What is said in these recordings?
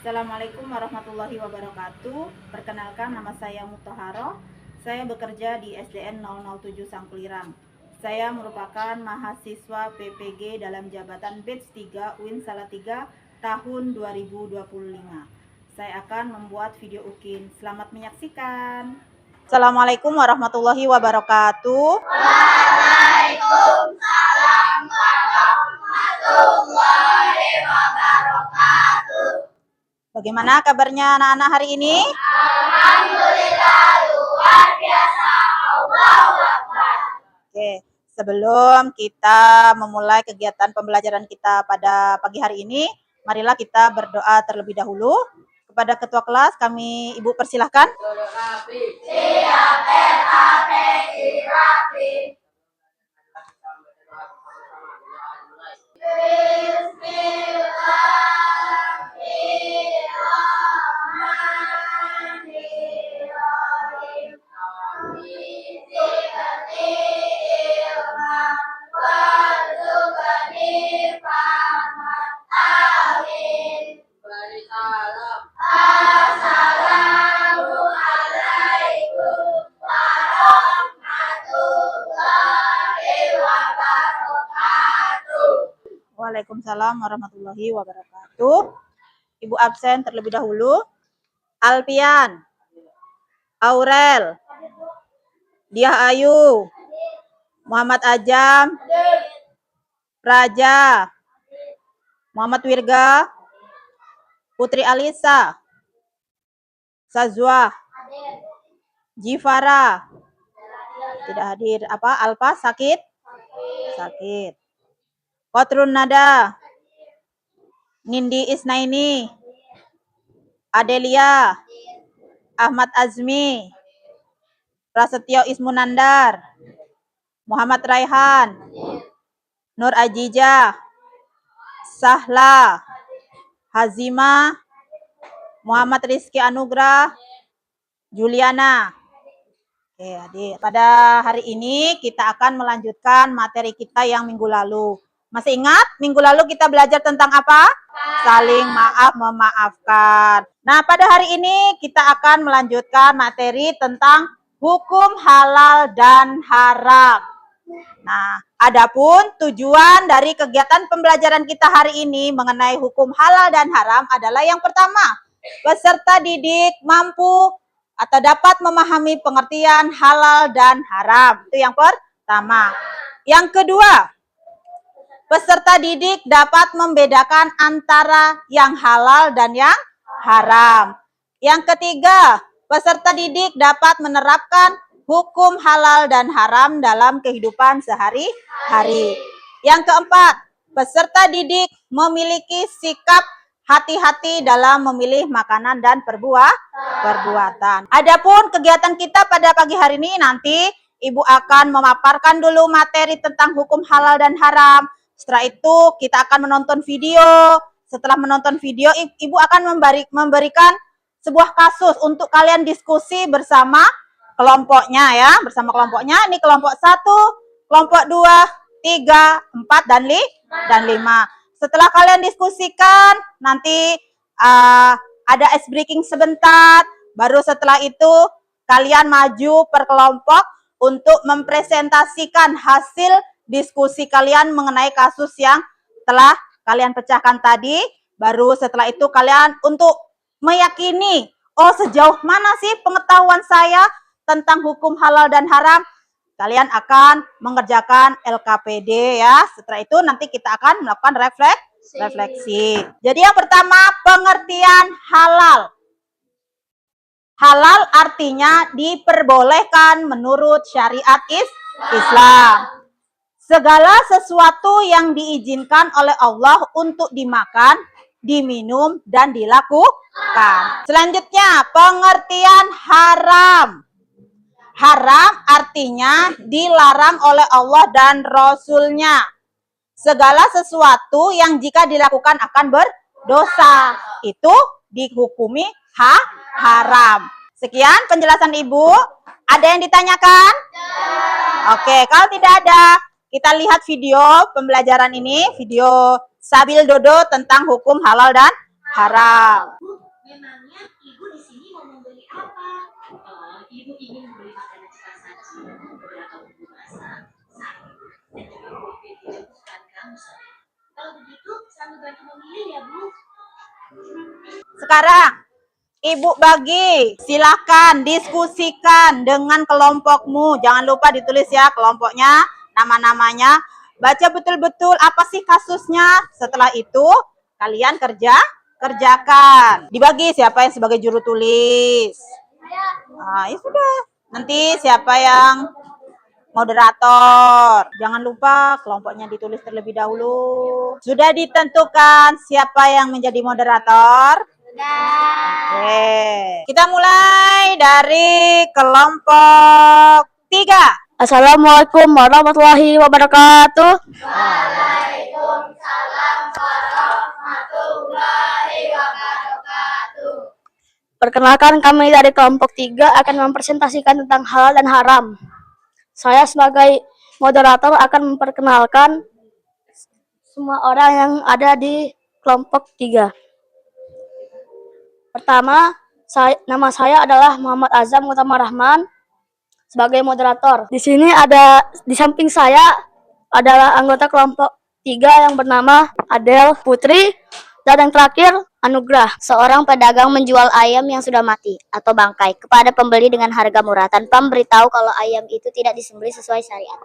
Assalamualaikum warahmatullahi wabarakatuh. Perkenalkan, nama saya Mutahharoh. Saya bekerja di SDN 007 Sangkulirang. Saya merupakan mahasiswa PPG dalam jabatan Batch 3 UIN Salatiga tahun 2025. Saya akan membuat video UKIN. Selamat menyaksikan. Assalamualaikum warahmatullahi wabarakatuh. Waalaikumsalam warahmatullahi wabarakatuh. Bagaimana kabarnya anak-anak hari ini? Alhamdulillah, luar biasa. Allahu Akbar. Oke, sebelum kita memulai kegiatan pembelajaran kita pada pagi hari ini, marilah kita berdoa terlebih dahulu. Kepada ketua kelas kami Ibu persilahkan. Waalaikumsalam warahmatullahi wabarakatuh. Ibu absen terlebih dahulu. Alpian, Aurel, Diah Ayu, Muhammad Ajam, Praja, Muhammad Wirga, Putri Alisa, Sazwa, Jifara, tidak hadir. Alfa sakit? Sakit. Kotrun Nada, Nindi Isnaini, Adelia, Ahmad Azmi, Prasetyo Ismunandar, Muhammad Raihan, Nur Ajijah, Sahla, Hazima, Muhammad Rizky Anugrah, Juliana. Oke, hadir. Pada hari ini kita akan melanjutkan materi kita yang minggu lalu. Masih ingat minggu lalu kita belajar tentang apa? Saling maaf memaafkan. Nah, pada hari ini kita akan melanjutkan materi tentang hukum halal dan haram. Nah, adapun tujuan dari kegiatan pembelajaran kita hari ini mengenai hukum halal dan haram adalah yang pertama, peserta didik mampu atau dapat memahami pengertian halal dan haram. Itu yang pertama. Yang kedua, peserta didik dapat membedakan antara yang halal dan yang haram. Yang ketiga, peserta didik dapat menerapkan hukum halal dan haram dalam kehidupan sehari-hari. Yang keempat, peserta didik memiliki sikap hati-hati dalam memilih makanan dan perbuatan. Adapun kegiatan kita pada pagi hari ini nanti Ibu akan memaparkan dulu materi tentang hukum halal dan haram. Setelah itu kita akan menonton video. Setelah menonton video, Ibu akan memberikan sebuah kasus untuk kalian diskusi bersama kelompoknya ya, bersama kelompoknya. Ini kelompok 1, kelompok 2, 3, 4 dan 5. Setelah kalian diskusikan, nanti ada ice breaking sebentar. Baru setelah itu kalian maju per kelompok untuk mempresentasikan hasil diskusi kalian mengenai kasus yang telah kalian pecahkan tadi. Baru setelah itu kalian untuk meyakini, oh sejauh mana sih pengetahuan saya tentang hukum halal dan haram, kalian akan mengerjakan LKPD ya. Setelah itu nanti kita akan melakukan refleksi. Jadi yang pertama, pengertian halal. Halal artinya diperbolehkan menurut syariat Islam. Segala sesuatu yang diizinkan oleh Allah untuk dimakan, diminum, dan dilakukan. Selanjutnya, pengertian haram. Haram artinya dilarang oleh Allah dan Rasul-Nya. Segala sesuatu yang jika dilakukan akan berdosa, itu dihukumi haram. Sekian penjelasan Ibu. Ada yang ditanyakan? Oke, kalau tidak ada, kita lihat video pembelajaran ini, video Sabil Dodo tentang hukum halal dan haram. ibu ingin membeli makanan cepat saji, beberapa bumbu masak, sayur, dan juga kopi tidak bukan kamu saja. Kalau begitu, sambil bantu memilih ya Bu. Sekarang Ibu bagi, silakan diskusikan dengan kelompokmu. Jangan lupa ditulis ya kelompoknya, nama-namanya. Baca betul-betul apa sih kasusnya. Setelah itu kalian kerjakan. Dibagi siapa yang sebagai juru tulis. Nah, ya sudah. Nanti siapa yang moderator. Jangan lupa kelompoknya ditulis terlebih dahulu. Sudah ditentukan siapa yang menjadi moderator? Oke. Kita mulai dari kelompok 3. Assalamualaikum warahmatullahi wabarakatuh. Waalaikumsalam warahmatullahi wabarakatuh. Perkenalkan, kami dari kelompok 3 akan mempresentasikan tentang halal dan haram. Saya sebagai moderator akan memperkenalkan semua orang yang ada di kelompok 3. Pertama, nama saya adalah Muhammad Azam Utama Rahman sebagai moderator. Di sini di samping saya adalah anggota kelompok 3 yang bernama Adel Putri, dan yang terakhir Anugrah. Seorang pedagang menjual ayam yang sudah mati atau bangkai kepada pembeli dengan harga murah tanpa memberitahu kalau ayam itu tidak disembelih sesuai syariat.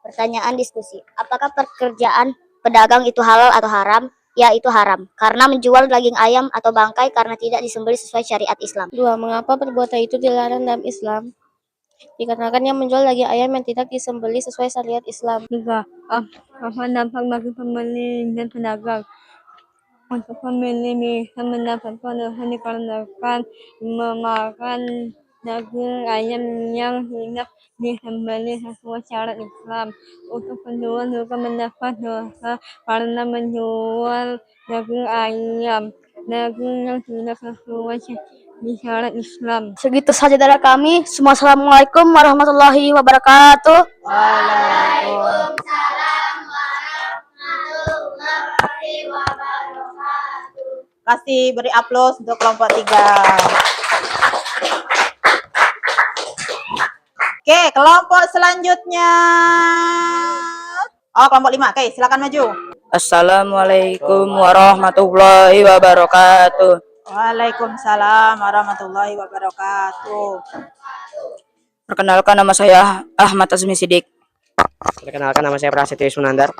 Pertanyaan diskusi. Apakah pekerjaan pedagang itu halal atau haram? Ya, itu haram. Karena menjual daging ayam atau bangkai karena tidak disembelih sesuai syariat Islam. 2. Mengapa perbuatan itu dilarang dalam Islam? Dikarenakan yang menjual daging ayam yang tidak disembelih sesuai syariat Islam. 3. Apa dampak bagi pembeli dan pedagang? Untuk pembeli bisa mendapat keuntungan dikarenakan memakan daging ayam yang tidak disembelih sesuai syariat Islam. Untuk penjual juga mendapat dosa karena menjual daging ayam yang tidak sesuai syariat Islam. Segitu saja dari kami. Assalamualaikum warahmatullahi wabarakatuh. Waalaikumsalam warahmatullahi wabarakatuh. Kasih beri aplaus untuk kelompok 3. Oke, kelompok selanjutnya. Oh, kelompok 5. Oke, silakan maju. Assalamualaikum warahmatullahi wabarakatuh. Waalaikumsalam warahmatullahi wabarakatuh. Perkenalkan, nama saya Ahmad Azmi Sidik. Perkenalkan, nama saya Prasetyo Sunandar.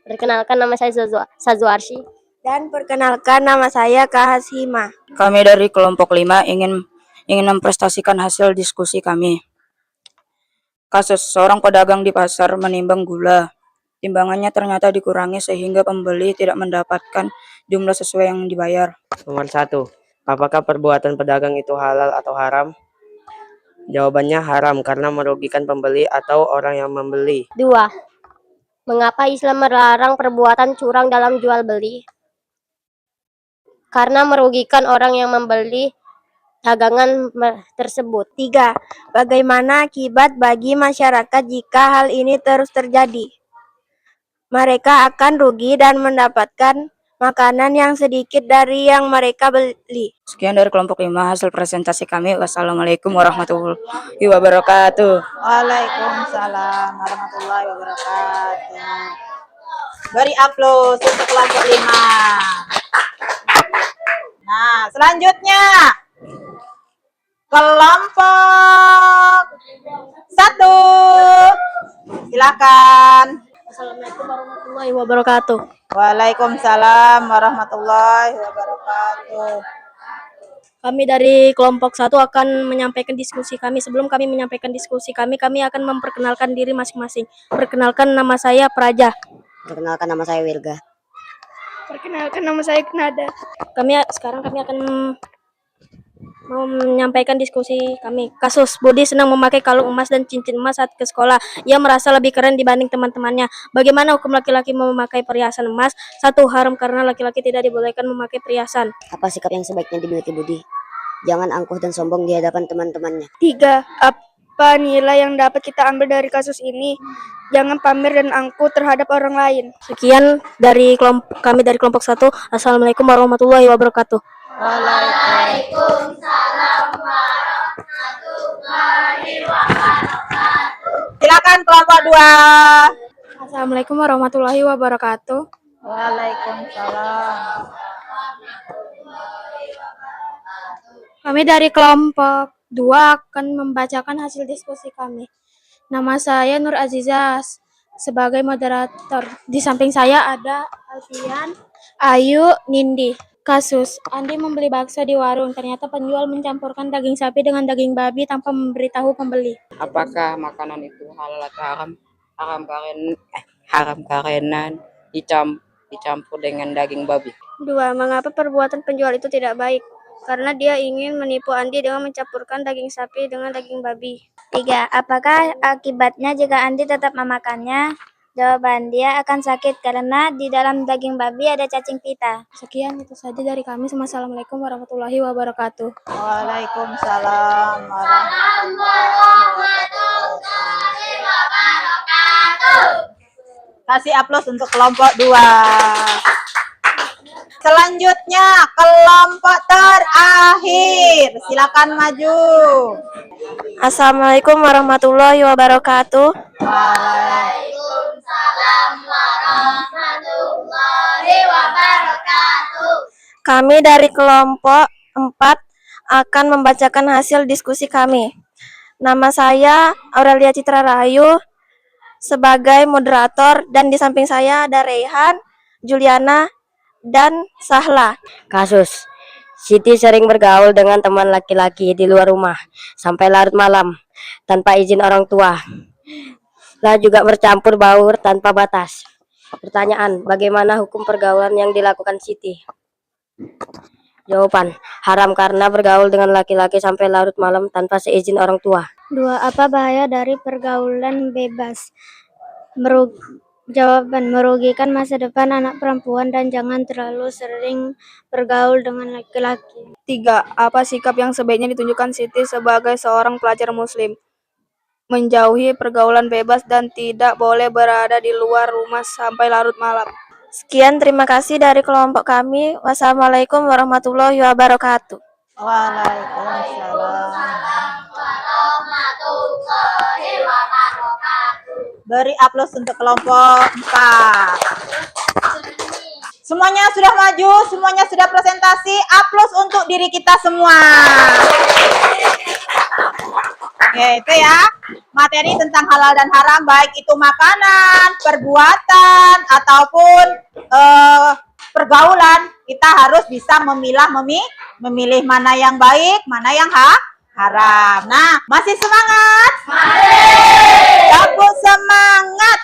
Perkenalkan, nama saya Sazuarsi. Dan perkenalkan, nama saya Kahasima. Kami dari kelompok 5 ingin mempresentasikan hasil diskusi kami. Kasus seorang pedagang di pasar menimbang gula. Timbangannya ternyata dikurangi sehingga pembeli tidak mendapatkan jumlah sesuai yang dibayar. Nomor 1. Apakah perbuatan pedagang itu halal atau haram? Jawabannya haram karena merugikan pembeli atau orang yang membeli. 2. Mengapa Islam melarang perbuatan curang dalam jual beli? Karena merugikan orang yang membeli dagangan tersebut. 3. Bagaimana akibat bagi masyarakat jika hal ini terus terjadi? Mereka akan rugi dan mendapatkan makanan yang sedikit dari yang mereka beli. Sekian dari kelompok 5 hasil presentasi kami. Wassalamualaikum warahmatullahi wabarakatuh. Waalaikumsalam warahmatullahi wabarakatuh. Beri aplaus untuk kelompok 5. Nah, selanjutnya kelompok 1. Silakan. Assalamualaikum warahmatullahi wabarakatuh. Waalaikumsalam warahmatullahi wabarakatuh. Kami dari kelompok 1 akan menyampaikan diskusi kami. Sebelum kami menyampaikan diskusi kami akan memperkenalkan diri masing-masing. Perkenalkan, nama saya Praja. Perkenalkan, nama saya Wirga. Perkenalkan, nama saya Knada. Sekarang kami akan mau menyampaikan diskusi kami. Kasus Budi senang memakai kalung emas dan cincin emas saat ke sekolah. Ia merasa lebih keren dibanding teman-temannya. Bagaimana hukum laki-laki memakai perhiasan emas? 1. Haram karena laki-laki tidak dibolehkan memakai perhiasan. Apa sikap yang sebaiknya dimiliki Budi? Jangan angkuh dan sombong di hadapan teman-temannya. 3. Apa nilai yang dapat kita ambil dari kasus ini? Jangan pamer dan angkuh terhadap orang lain. Sekian dari kami dari kelompok 1. Assalamualaikum warahmatullahi wabarakatuh. Waalaikumsalam. Waalaikumsalam warahmatullahi Silakan kelompok 2. Assalamualaikum warahmatullahi wabarakatuh. Waalaikumsalam. Kami dari kelompok 2 akan membacakan hasil diskusi kami. Nama saya Nur Azizah sebagai moderator. Di samping saya ada Alfian, Ayu, Nindi. Kasus, Andi membeli bakso di warung. Ternyata penjual mencampurkan daging sapi dengan daging babi tanpa memberitahu pembeli. Apakah makanan itu halal atau haram? Haram karena dicampur dengan daging babi. 2. Mengapa perbuatan penjual itu tidak baik? Karena dia ingin menipu Andi dengan mencampurkan daging sapi dengan daging babi. 3. Apakah akibatnya jika Andi tetap memakannya? Jawaban, dia akan sakit karena di dalam daging babi ada cacing pita. Sekian itu saja dari kami. Assalamualaikum warahmatullahi wabarakatuh. Waalaikumsalam warahmatullahi wabarakatuh. Kasih aplaus untuk kelompok 2. Selanjutnya kelompok terakhir. Silakan maju. Assalamualaikum warahmatullahi wabarakatuh. Waalaikumsalam warahmatullahi wabarakatuh. Kami dari kelompok 4 akan membacakan hasil diskusi kami. Nama saya Aurelia Citra Rahayu sebagai moderator dan di samping saya ada Rehan, Juliana, dan Sahla. Kasus, Siti sering bergaul dengan teman laki-laki di luar rumah sampai larut malam tanpa izin orang tua. Lah juga bercampur baur tanpa batas. Pertanyaan, bagaimana hukum pergaulan yang dilakukan Siti? Jawaban, haram karena bergaul dengan laki-laki sampai larut malam tanpa seizin orang tua. 2. Apa bahaya dari pergaulan bebas? Jawaban, merugikan masa depan anak perempuan dan jangan terlalu sering bergaul dengan laki-laki. 3. Apa sikap yang sebaiknya ditunjukkan Siti sebagai seorang pelajar muslim? Menjauhi pergaulan bebas dan tidak boleh berada di luar rumah sampai larut malam. Sekian, terima kasih dari kelompok kami. Wassalamualaikum warahmatullahi wabarakatuh. Waalaikumsalam warahmatullahi wabarakatuh. Beri aplaus untuk kelompok 4. Semuanya sudah maju, semuanya sudah presentasi. Aplaus untuk diri kita semua. Oke, itu ya materi tentang halal dan haram, baik itu makanan, perbuatan, ataupun pergaulan. Kita harus bisa memilih mana yang baik, mana yang haram. Nah, masih semangat? Tepuk semangat.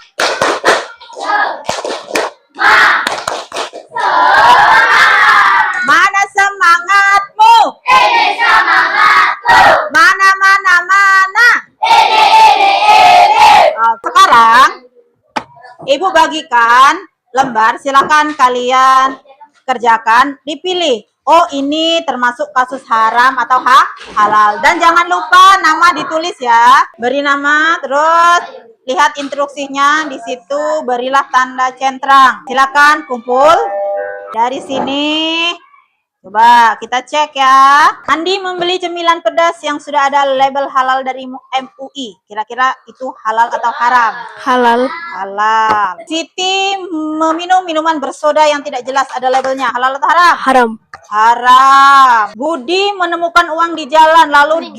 Mana semangatmu? Ini semangatku. Mana. Sekarang Ibu bagikan lembar, silakan kalian kerjakan, dipilih. Oh, ini termasuk kasus haram atau halal. Dan jangan lupa nama ditulis ya. Beri nama, terus lihat instruksinya di situ, berilah tanda centang. Silakan kumpul dari sini. Coba kita cek ya. Andi membeli cemilan pedas yang sudah ada label halal dari MUI. Kira-kira itu halal atau haram? Halal. Halal. Siti meminum minuman bersoda yang tidak jelas ada labelnya. Halal atau haram? Haram. Haram. Budi menemukan uang di jalan lalu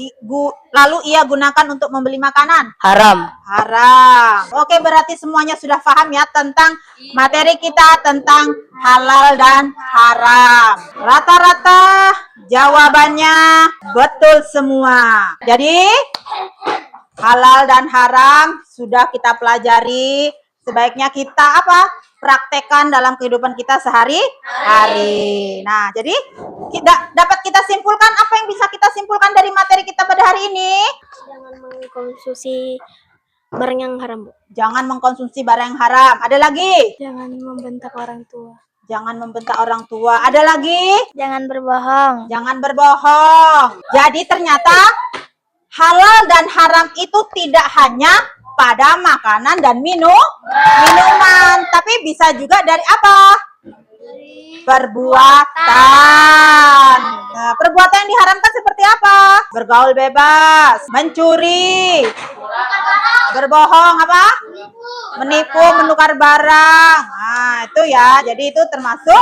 ia gunakan untuk membeli makanan. Haram. Haram. Oke, berarti semuanya sudah paham ya tentang materi kita tentang halal dan haram. Rata-rata jawabannya betul semua. Jadi halal dan haram sudah kita pelajari. Sebaiknya kita praktekkan dalam kehidupan kita sehari-hari. Nah, jadi dapat kita simpulkan, apa yang bisa kita simpulkan dari materi kita pada hari ini? Jangan mengkonsumsi barang yang haram, Bu. Jangan mengkonsumsi barang yang haram. Ada lagi? Jangan membentak orang tua. Jangan membentak orang tua. Ada lagi? Jangan berbohong. Jangan berbohong. Jadi ternyata halal dan haram itu tidak hanya pada makanan dan minuman, tapi bisa juga dari apa? Perbuatan. Nah, perbuatan yang diharamkan seperti apa? Bergaul bebas, mencuri, berbohong apa? Menipu, menukar barang. Nah, itu ya. Jadi itu termasuk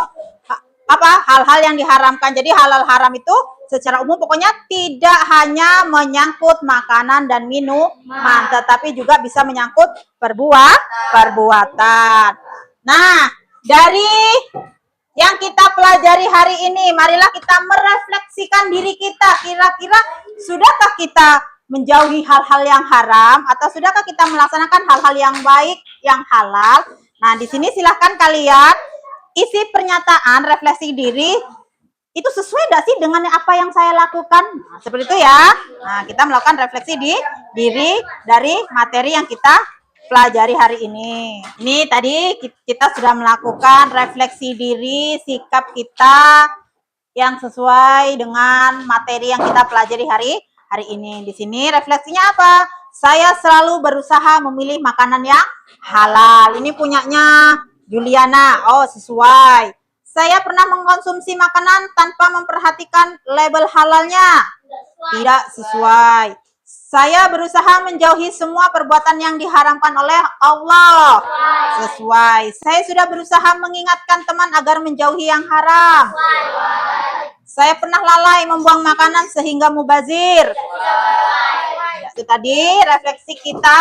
apa? Hal-hal yang diharamkan. Jadi halal haram itu secara umum pokoknya tidak hanya menyangkut makanan dan minuman, tetapi juga bisa menyangkut perbuatan. Nah, dari yang kita pelajari hari ini, marilah kita merefleksikan diri kita. Kira-kira sudahkah kita menjauhi hal-hal yang haram atau sudahkah kita melaksanakan hal-hal yang baik, yang halal? Nah, di sini silahkan kalian isi pernyataan refleksi diri. Itu sesuai gak sih dengan apa yang saya lakukan? Nah, seperti itu ya. Nah, kita melakukan refleksi di diri dari materi yang kita pelajari hari ini. Ini tadi kita sudah melakukan refleksi diri, sikap kita yang sesuai dengan materi yang kita pelajari hari ini. Di sini refleksinya apa? Saya selalu berusaha memilih makanan yang halal. Ini punyanya Juliana. Oh, sesuai. Saya pernah mengkonsumsi makanan tanpa memperhatikan label halalnya. Tidak sesuai. Saya berusaha menjauhi semua perbuatan yang diharamkan oleh Allah. Sesuai. Saya sudah berusaha mengingatkan teman agar menjauhi yang haram. Saya pernah lalai membuang makanan sehingga mubazir. Itu tadi refleksi kita.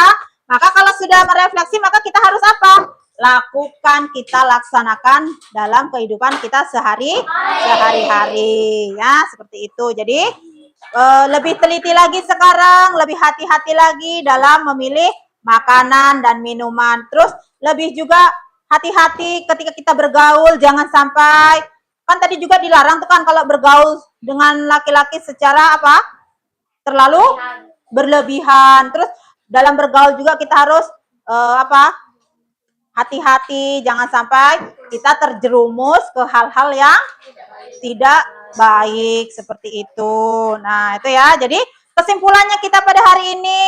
Maka kalau sudah merefleksi, maka kita harus apa? Lakukan, kita laksanakan dalam kehidupan kita sehari-hari. Ya, seperti itu. Jadi lebih teliti lagi sekarang, lebih hati-hati lagi dalam memilih makanan dan minuman. Terus lebih juga hati-hati ketika kita bergaul, jangan sampai, kan tadi juga dilarang tuh kan kalau bergaul dengan laki-laki secara apa? Terlalu berlebihan. Terus dalam bergaul juga kita harus hati-hati, jangan sampai kita terjerumus ke hal-hal yang tidak baik seperti itu. Nah, itu ya. Jadi kesimpulannya kita pada hari ini,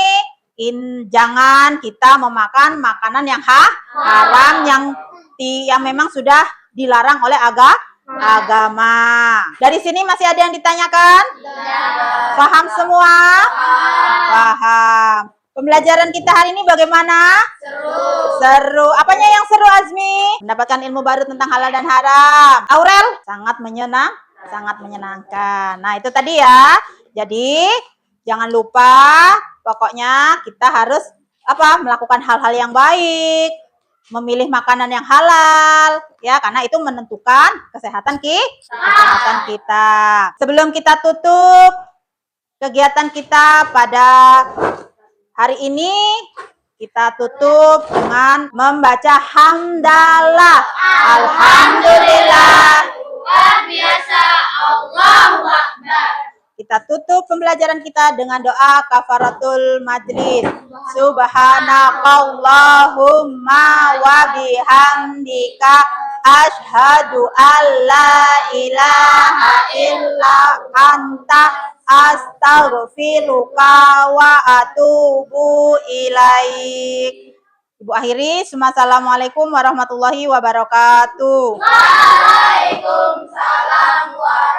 jangan kita memakan makanan yang haram yang memang sudah dilarang oleh agama. Dari sini masih ada yang ditanyakan? Paham semua? Paham. Pembelajaran kita hari ini bagaimana? Seru. Apanya yang seru, Azmi? Mendapatkan ilmu baru tentang halal dan haram. Aurel? Sangat menyenangkan. Nah, itu tadi ya. Jadi, jangan lupa pokoknya kita harus melakukan hal-hal yang baik, memilih makanan yang halal, ya, karena itu menentukan kesehatan kita. Sebelum kita tutup kegiatan kita pada hari ini, kita tutup dengan membaca hamdalah. Alhamdulillah. Luar biasa, Allahu Akbar. Kita tutup pembelajaran kita dengan doa kafaratul majlis. Subhanakallahumma wa bihamdika asyhadu alla ilaha illa anta astaghfiruka wa atubu ilaik. Ibu akhiri, assalamualaikum warahmatullahi wabarakatuh. Waalaikumsalam warahmatullahi wabarakatuh.